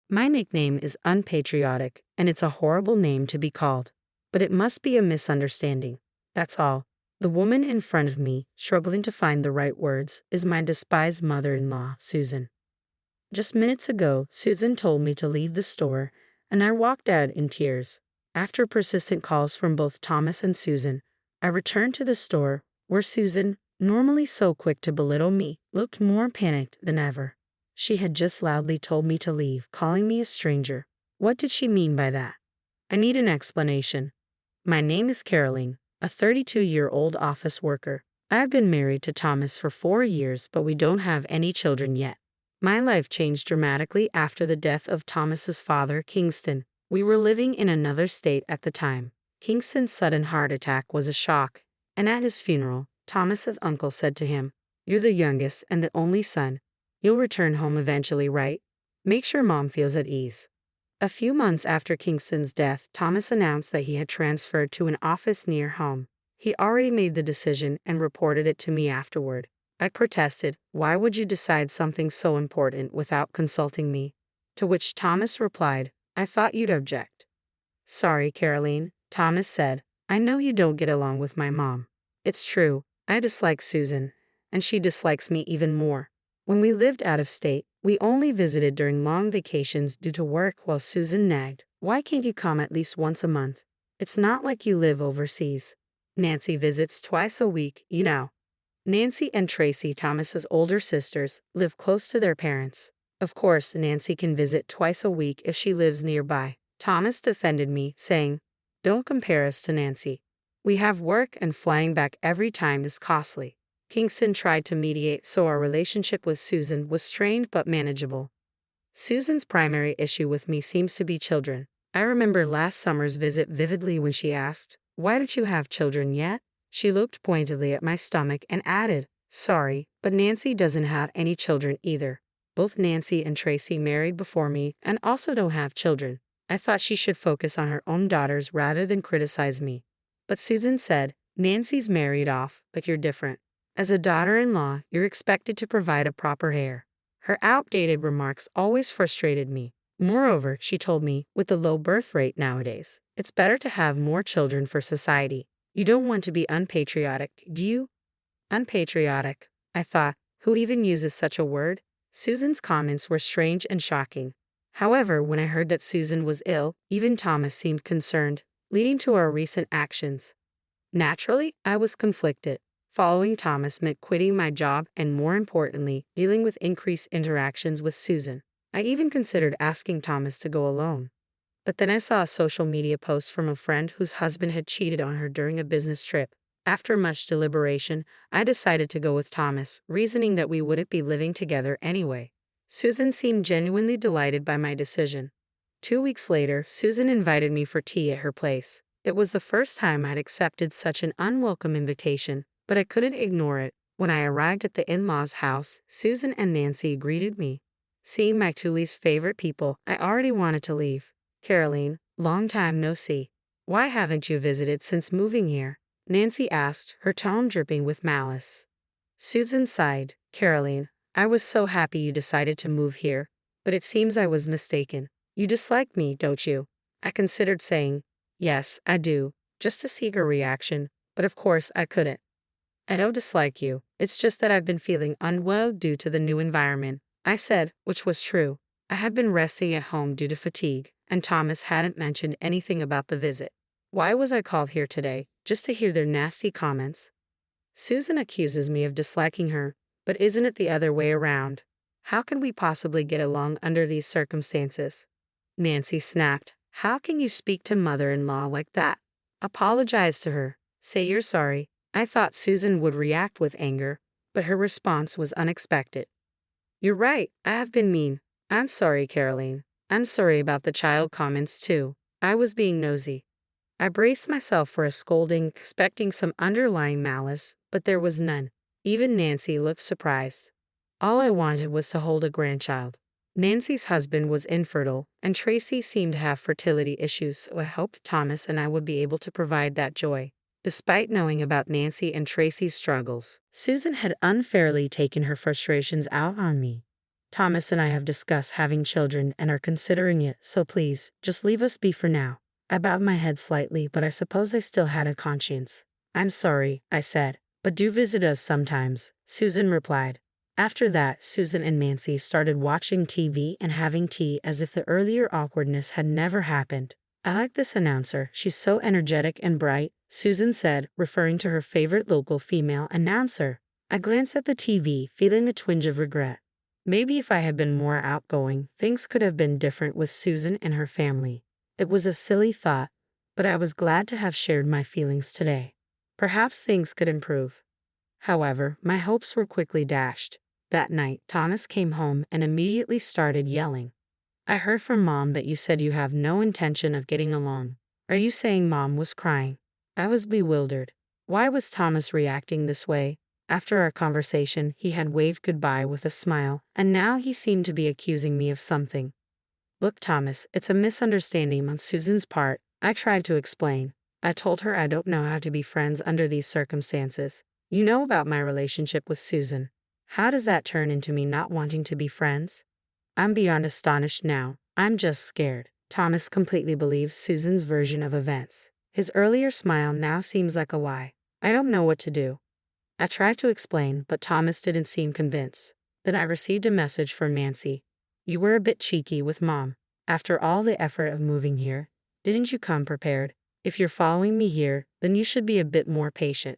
My nickname is unpatriotic, and it's a horrible name to be called. But it must be a misunderstanding. That's all. The woman in front of me, struggling to find the right words, is my despised mother-in-law, Susan. Just minutes ago, Susan told me to leave the store, and I walked out in tears. After persistent calls from both Thomas and Susan, I returned to the store, where Susan, normally so quick to belittle me, looked more panicked than ever. She had just loudly told me to leave, calling me a stranger. What did she mean by that? I need an explanation. My name is Caroline, a 32-year-old office worker. I have been married to Thomas for 4 years, but we don't have any children yet. My life changed dramatically after the death of Thomas's father, Kingston. We were living in another state at the time. Kingston's sudden heart attack was a shock, and at his funeral, Thomas's uncle said to him, "You're the youngest and the only son. You'll return home eventually, right? Make sure Mom feels at ease." A few months after Kingston's death, Thomas announced that he had transferred to an office near home. He already made the decision and reported it to me afterward. I protested, "Why would you decide something so important without consulting me?" To which Thomas replied, "I thought you'd object." "Sorry, Caroline," Thomas said. "I know you don't get along with my mom. It's true, I dislike Susan, and she dislikes me even more. When we lived out of state, we only visited during long vacations due to work while Susan nagged, 'Why can't you come at least once a month? It's not like you live overseas. Nancy visits twice a week, you know.'" Nancy and Tracy, Thomas's older sisters, live close to their parents. Of course, Nancy can visit twice a week if she lives nearby. Thomas defended me, saying, "Don't compare us to Nancy. We have work and flying back every time is costly." Kingston tried to mediate, so our relationship with Susan was strained but manageable. Susan's primary issue with me seems to be children. I remember last summer's visit vividly when she asked, "Why don't you have children yet?" She looked pointedly at my stomach and added, "Sorry, but Nancy doesn't have any children either. Both Nancy and Tracy married before me and also don't have children." I thought she should focus on her own daughters rather than criticize me. But Susan said, "Nancy's married off, but you're different. As a daughter-in-law, you're expected to provide a proper heir." Her outdated remarks always frustrated me. Moreover, she told me, with the low birth rate nowadays, it's better to have more children for society. You don't want to be unpatriotic, do you? Unpatriotic, I thought. Who even uses such a word? Susan's comments were strange and shocking. However, when I heard that Susan was ill, even Thomas seemed concerned, leading to our recent actions. Naturally, I was conflicted. Following Thomas meant quitting my job and, more importantly, dealing with increased interactions with Susan. I even considered asking Thomas to go alone. But then I saw a social media post from a friend whose husband had cheated on her during a business trip. After much deliberation, I decided to go with Thomas, reasoning that we wouldn't be living together anyway. Susan seemed genuinely delighted by my decision. 2 weeks later, Susan invited me for tea at her place. It was the first time I'd accepted such an unwelcome invitation, but I couldn't ignore it. When I arrived at the in-laws' house, Susan and Nancy greeted me. Seeing my two least favorite people, I already wanted to leave. "Caroline, long time no see. Why haven't you visited since moving here?" Nancy asked, her tone dripping with malice. Susan sighed. "Caroline, I was so happy you decided to move here, but it seems I was mistaken. You dislike me, don't you?" I considered saying, "Yes, I do," just to see her reaction, but of course I couldn't. "I don't dislike you, it's just that I've been feeling unwell due to the new environment," I said, which was true. I had been resting at home due to fatigue, and Thomas hadn't mentioned anything about the visit. Why was I called here today, just to hear their nasty comments? Susan accuses me of disliking her, but isn't it the other way around? How can we possibly get along under these circumstances? Nancy snapped, "How can you speak to mother-in-law like that? Apologize to her. Say you're sorry." I thought Susan would react with anger, but her response was unexpected. "You're right, I have been mean. I'm sorry, Caroline. I'm sorry about the child comments too. I was being nosy." I braced myself for a scolding, expecting some underlying malice, but there was none. Even Nancy looked surprised. All I wanted was to hold a grandchild. Nancy's husband was infertile, and Tracy seemed to have fertility issues, so I hoped Thomas and I would be able to provide that joy. Despite knowing about Nancy and Tracy's struggles, Susan had unfairly taken her frustrations out on me. Thomas and I have discussed having children and are considering it, so please, just leave us be for now. I bowed my head slightly, but I suppose I still had a conscience. I'm sorry, I said, but do visit us sometimes, Susan replied. After that, Susan and Nancy started watching TV and having tea as if the earlier awkwardness had never happened. I like this announcer, she's so energetic and bright, Susan said, referring to her favorite local female announcer. I glanced at the TV, feeling a twinge of regret. Maybe if I had been more outgoing, things could have been different with Susan and her family. It was a silly thought, but I was glad to have shared my feelings today. Perhaps things could improve. However, my hopes were quickly dashed. That night, Thomas came home and immediately started yelling. I heard from Mom that you said you have no intention of getting along. Are you saying Mom was crying? I was bewildered. Why was Thomas reacting this way? After our conversation, he had waved goodbye with a smile, and now he seemed to be accusing me of something. Look, Thomas, it's a misunderstanding on Susan's part, I tried to explain. I told her I don't know how to be friends under these circumstances. You know about my relationship with Susan. How does that turn into me not wanting to be friends? I'm beyond astonished now. I'm just scared. Thomas completely believes Susan's version of events. His earlier smile now seems like a lie. I don't know what to do. I tried to explain, but Thomas didn't seem convinced. Then I received a message from Nancy. You were a bit cheeky with Mom. After all the effort of moving here, didn't you come prepared? If you're following me here, then you should be a bit more patient.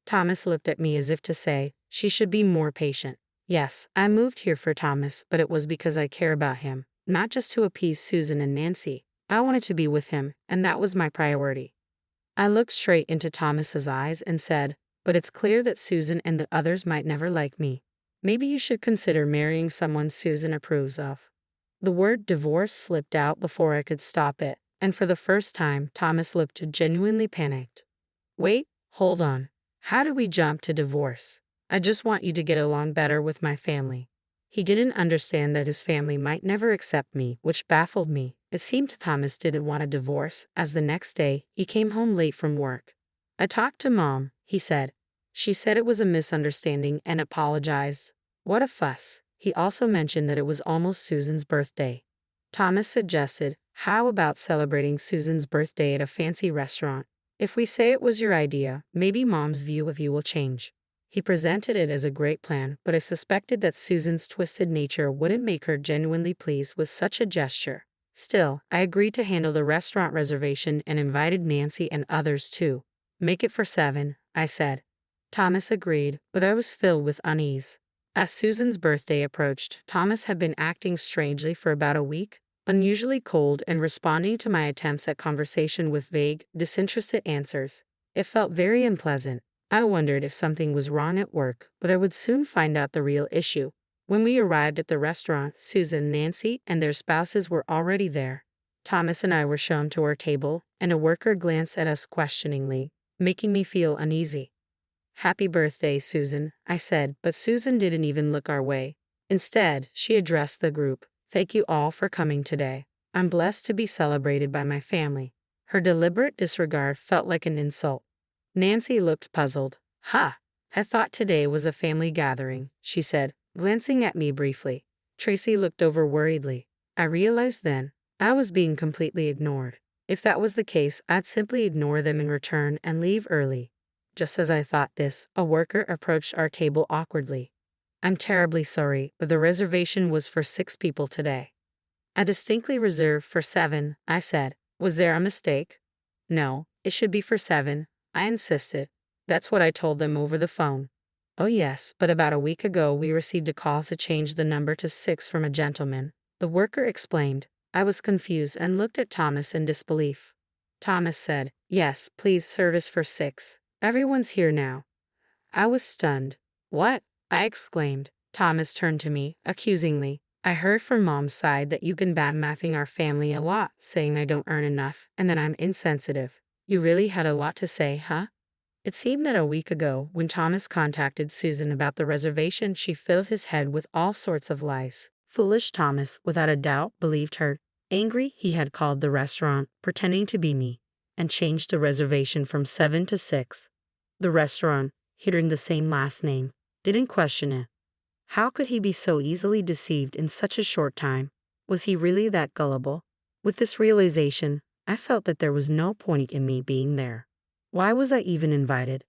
Thomas looked at me as if to say, she should be more patient. Yes, I moved here for Thomas, but it was because I care about him, not just to appease Susan and Nancy. I wanted to be with him, and that was my priority. I looked straight into Thomas's eyes and said, but it's clear that Susan and the others might never like me. Maybe you should consider marrying someone Susan approves of. The word divorce slipped out before I could stop it, and for the first time, Thomas looked genuinely panicked. Wait, hold on. How do we jump to divorce? I just want you to get along better with my family. He didn't understand that his family might never accept me, which baffled me. It seemed Thomas didn't want a divorce, as the next day, he came home late from work. I talked to Mom, he said. She said it was a misunderstanding and apologized. What a fuss. He also mentioned that it was almost Susan's birthday. Thomas suggested, how about celebrating Susan's birthday at a fancy restaurant? If we say it was your idea, maybe Mom's view of you will change. He presented it as a great plan, but I suspected that Susan's twisted nature wouldn't make her genuinely pleased with such a gesture. Still, I agreed to handle the restaurant reservation and invited Nancy and others too. Make it for 7, I said. Thomas agreed, but I was filled with unease. As Susan's birthday approached, Thomas had been acting strangely for about a week, unusually cold and responding to my attempts at conversation with vague, disinterested answers. It felt very unpleasant. I wondered if something was wrong at work, but I would soon find out the real issue. When we arrived at the restaurant, Susan, Nancy, and their spouses were already there. Thomas and I were shown to our table, and a worker glanced at us questioningly, making me feel uneasy. Happy birthday, Susan, I said, but Susan didn't even look our way. Instead, she addressed the group. Thank you all for coming today. I'm blessed to be celebrated by my family. Her deliberate disregard felt like an insult. Nancy looked puzzled. I thought today was a family gathering, she said, glancing at me briefly. Tracy looked over worriedly. I realized then, I was being completely ignored. If that was the case, I'd simply ignore them in return and leave early. Just as I thought this, a worker approached our table awkwardly. I'm terribly sorry, but the reservation was for 6 people today. I distinctly reserved for 7, I said. Was there a mistake? No, it should be for 7, I insisted. That's what I told them over the phone. Oh yes, but about a week ago we received a call to change the number to 6 from a gentleman. The worker explained. I was confused and looked at Thomas in disbelief. Thomas said, yes, please service for 6. Everyone's here now. I was stunned. What? I exclaimed. Thomas turned to me, accusingly. I heard from Mom's side that you've been bad-mouthing our family a lot, saying I don't earn enough, and that I'm insensitive. You really had a lot to say, huh? It seemed that a week ago, when Thomas contacted Susan about the reservation, she filled his head with all sorts of lies. Foolish Thomas, without a doubt, believed her. Angry, he had called the restaurant, pretending to be me, and changed the reservation from 7 to 6. The restaurant, hearing the same last name, didn't question it. How could he be so easily deceived in such a short time? Was he really that gullible? With this realization, I felt that there was no point in me being there. Why was I even invited?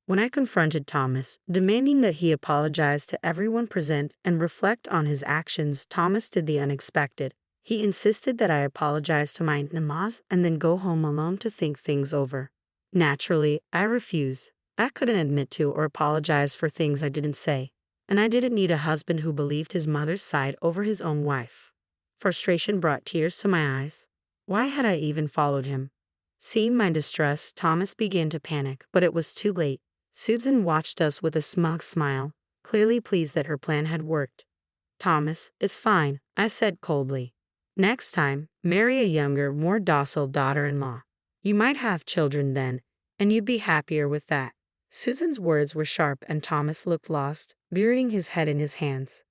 When I confronted Thomas, demanding that he apologize to everyone present and reflect on his actions, Thomas did the unexpected. He insisted that I apologize to my in-laws and then go home alone to think things over. Naturally, I refused. I couldn't admit to or apologize for things I didn't say. And I didn't need a husband who believed his mother's side over his own wife. Frustration brought tears to my eyes. Why had I even followed him? Seeing my distress, Thomas began to panic, but it was too late. Susan watched us with a smug smile, clearly pleased that her plan had worked. Thomas, it's fine, I said coldly. Next time, marry a younger, more docile daughter-in-law. You might have children then, and you'd be happier with that. Susan's words were sharp and Thomas looked lost, burying his head in his hands.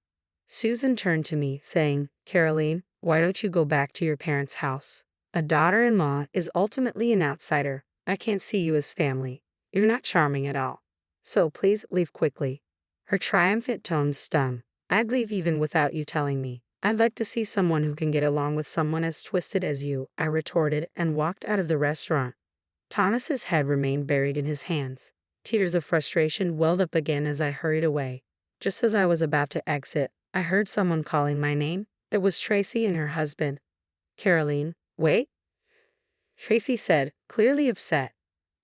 Susan turned to me, saying, Caroline, why don't you go back to your parents' house? A daughter-in-law is ultimately an outsider. I can't see you as family. You're not charming at all. So please leave quickly. Her triumphant tone stung. I'd leave even without you telling me. I'd like to see someone who can get along with someone as twisted as you, I retorted and walked out of the restaurant. Thomas's head remained buried in his hands. Tears of frustration welled up again as I hurried away. Just as I was about to exit, I heard someone calling my name. It was Tracy and her husband. Caroline, wait, Tracy said, clearly upset.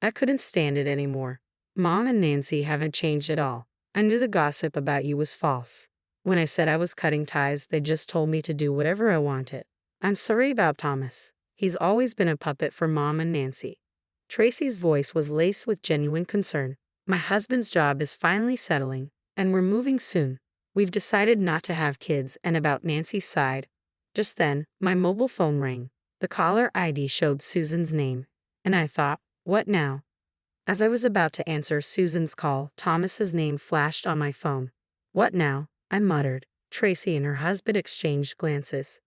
I couldn't stand it anymore. Mom and Nancy haven't changed at all. I knew the gossip about you was false. When I said I was cutting ties, they just told me to do whatever I wanted. I'm sorry about Thomas. He's always been a puppet for Mom and Nancy. Tracy's voice was laced with genuine concern. My husband's job is finally settling, and we're moving soon. We've decided not to have kids, and about Nancy's side. Just then, my mobile phone rang. The caller ID showed Susan's name, and I thought, what now? As I was about to answer Susan's call, Thomas's name flashed on my phone. What now? I muttered. Tracy and her husband exchanged glances.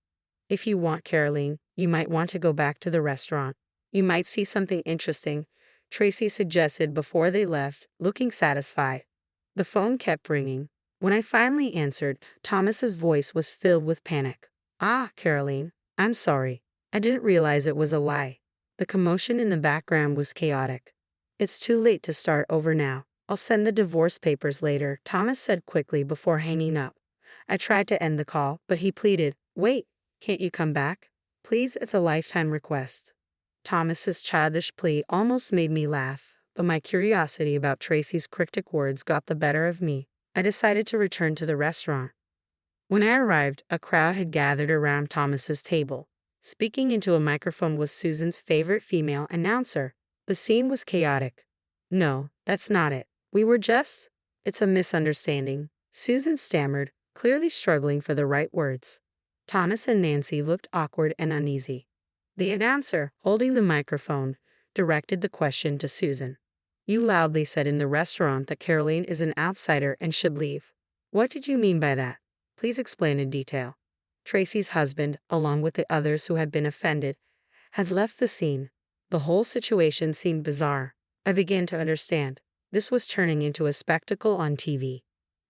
If you want, Caroline, you might want to go back to the restaurant. You might see something interesting, Tracy suggested before they left, looking satisfied. The phone kept ringing. When I finally answered, Thomas's voice was filled with panic. Ah, Caroline, I'm sorry. I didn't realize it was a lie. The commotion in the background was chaotic. It's too late to start over now. I'll send the divorce papers later, Thomas said quickly before hanging up. I tried to end the call, but he pleaded, wait, can't you come back? Please, it's a lifetime request. Thomas's childish plea almost made me laugh, but my curiosity about Tracy's cryptic words got the better of me. I decided to return to the restaurant. When I arrived, a crowd had gathered around Thomas's table. Speaking into a microphone was Susan's favorite female announcer. The scene was chaotic. No, that's not it. We were just... It's a misunderstanding, Susan stammered, clearly struggling for the right words. Thomas and Nancy looked awkward and uneasy. The announcer, holding the microphone, directed the question to Susan. You loudly said in the restaurant that Caroline is an outsider and should leave. What did you mean by that? Please explain in detail. Tracy's husband, along with the others who had been offended, had left the scene. The whole situation seemed bizarre. I began to understand. This was turning into a spectacle on TV.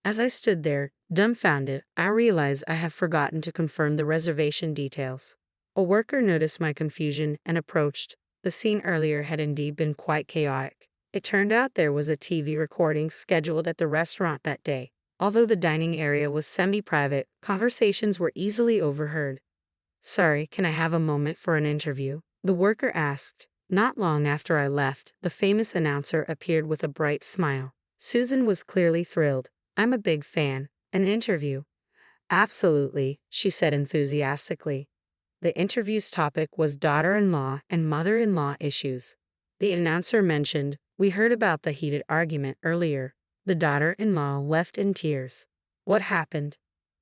As I stood there, dumbfounded, I realized I had forgotten to confirm the reservation details. A worker noticed my confusion and approached. The scene earlier had indeed been quite chaotic. It turned out there was a TV recording scheduled at the restaurant that day. Although the dining area was semi-private, conversations were easily overheard. Sorry, can I have a moment for an interview? The worker asked. Not long after I left, the famous announcer appeared with a bright smile. Susan was clearly thrilled. I'm a big fan. An interview? Absolutely, she said enthusiastically. The interview's topic was daughter-in-law and mother-in-law issues. The announcer mentioned, we heard about the heated argument earlier. The daughter-in-law left in tears. What happened?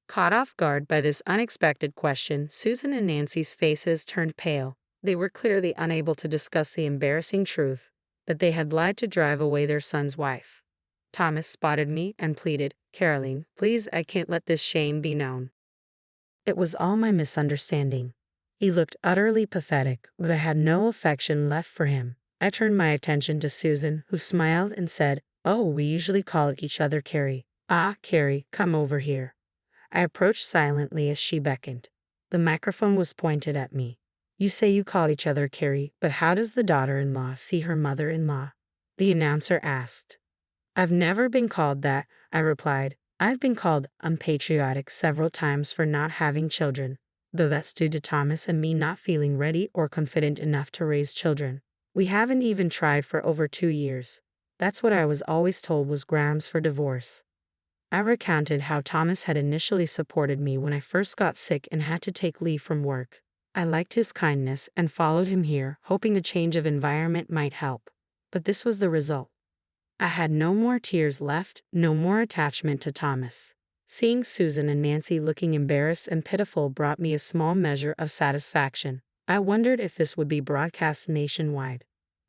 Caught off guard by this unexpected question, Susan and Nancy's faces turned pale. They were clearly unable to discuss the embarrassing truth that they had lied to drive away their son's wife. Thomas spotted me and pleaded, Caroline, please, I can't let this shame be known. It was all my misunderstanding. He looked utterly pathetic, but I had no affection left for him. I turned my attention to Susan, who smiled and said, oh, we usually call each other Carrie. Ah, Carrie, come over here. I approached silently as she beckoned. The microphone was pointed at me. You say you call each other Carrie, but how does the daughter-in-law see her mother-in-law? The announcer asked. I've never been called that, I replied. I've been called unpatriotic several times for not having children, though that's due to Thomas and me not feeling ready or confident enough to raise children. We haven't even tried for over 2 years. That's what I was always told was grounds for divorce. I recounted how Thomas had initially supported me when I first got sick and had to take leave from work. I liked his kindness and followed him here, hoping a change of environment might help. But this was the result. I had no more tears left, no more attachment to Thomas. Seeing Susan and Nancy looking embarrassed and pitiful brought me a small measure of satisfaction. I wondered if this would be broadcast nationwide.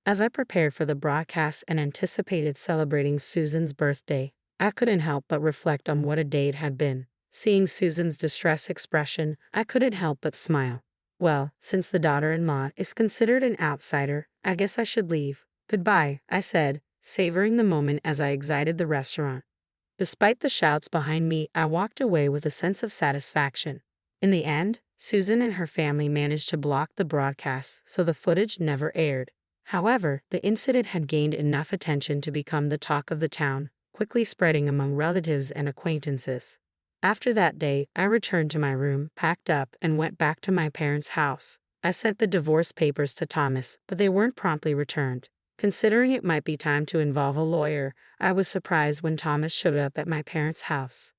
As I prepared for the broadcast and anticipated celebrating Susan's birthday, I couldn't help but reflect on what a day it had been. Seeing Susan's distress expression, I couldn't help but smile. Well, since the daughter-in-law is considered an outsider, I guess I should leave. Goodbye, I said, savoring the moment as I exited the restaurant. Despite the shouts behind me, I walked away with a sense of satisfaction. In the end, Susan and her family managed to block the broadcast, so the footage never aired. However, the incident had gained enough attention to become the talk of the town, quickly spreading among relatives and acquaintances. After that day, I returned to my room, packed up, and went back to my parents' house. I sent the divorce papers to Thomas, but they weren't promptly returned. Considering it might be time to involve a lawyer, I was surprised when Thomas showed up at my parents' house.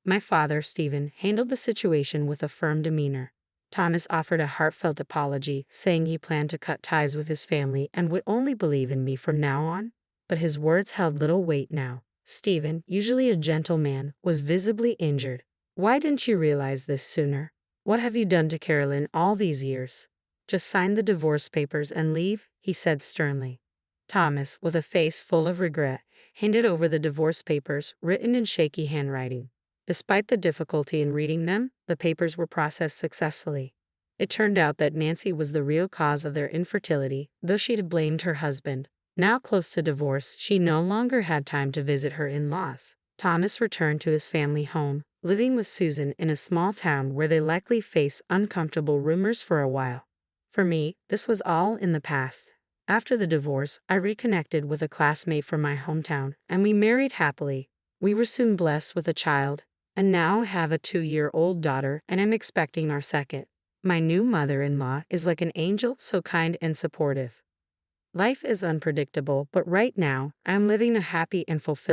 My father, Stephen, handled the situation with a firm demeanor. Thomas offered a heartfelt apology, saying he planned to cut ties with his family and would only believe in me from now on. But his words held little weight now. Stephen, usually a gentle man, was visibly injured. Why didn't you realize this sooner? What have you done to Carolyn all these years? Just sign the divorce papers and leave, he said sternly. Thomas, with a face full of regret, handed over the divorce papers, written in shaky handwriting. Despite the difficulty in reading them, the papers were processed successfully. It turned out that Nancy was the real cause of their infertility, though she had blamed her husband. Now close to divorce, she no longer had time to visit her in-laws. Thomas returned to his family home, living with Susan in a small town where they likely faced uncomfortable rumors for a while. For me, this was all in the past. After the divorce, I reconnected with a classmate from my hometown, and we married happily. We were soon blessed with a child, and now have a 2-year-old daughter, and am expecting our second. My new mother-in-law is like an angel, so kind and supportive. Life is unpredictable, but right now, I'm living a happy and fulfilling